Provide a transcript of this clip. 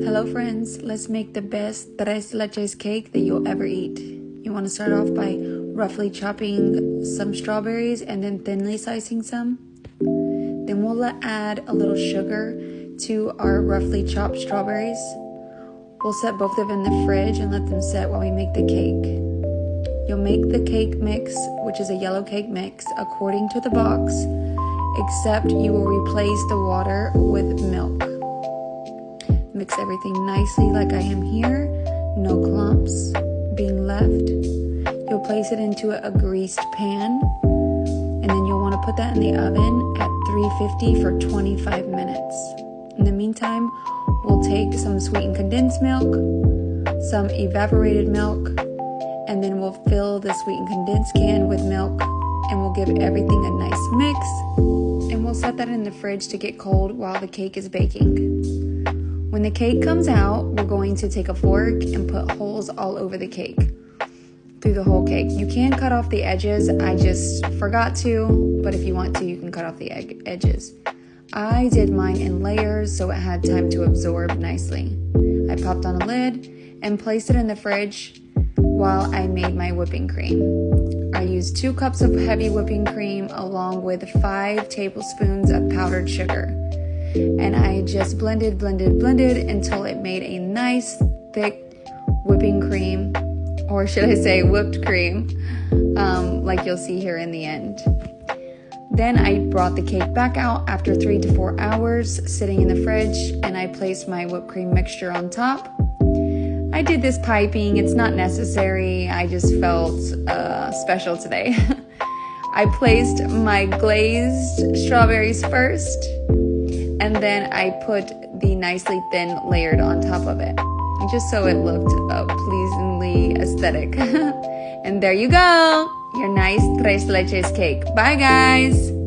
Hello friends, let's make the best tres leches cake that you'll ever eat. You want to start off by roughly chopping some strawberries and then thinly slicing some. Then we'll add a little sugar to our roughly chopped strawberries. We'll set both of them in the fridge and let them set while we make the cake. You'll make the cake mix, which is a yellow cake mix, according to the box, except you will replace the water with milk. Mix everything nicely like I am here, no clumps being left. You'll place it into a greased pan, and then you'll want to put that in the oven at 350 for 25 minutes. In the meantime, we'll take some sweetened condensed milk, some evaporated milk, and then we'll fill the sweetened condensed can with milk, and we'll give everything a nice mix, and we'll set that in the fridge to get cold while the cake is baking. When the cake comes out, we're going to take a fork and put holes all over the cake, through the whole cake. You can cut off the edges. I just forgot to, but if you want to, you can cut off the edges. I did mine in layers so it had time to absorb nicely. I popped on a lid and placed it in the fridge while I made my whipping cream. I used 2 cups of heavy whipping cream along with 5 tablespoons of powdered sugar. And I just blended until it made a nice thick whipping cream, or should I say whipped cream, like you'll see here in the end. Then I brought the cake back out after 3 to 4 hours sitting in the fridge, and I placed my whipped cream mixture on top. I did this piping, it's not necessary, I just felt special today. I placed my glazed strawberries first, and then I put the nicely thin layered on top of it, just so it looked pleasingly aesthetic. And there you go, your nice tres leches cake. Bye guys!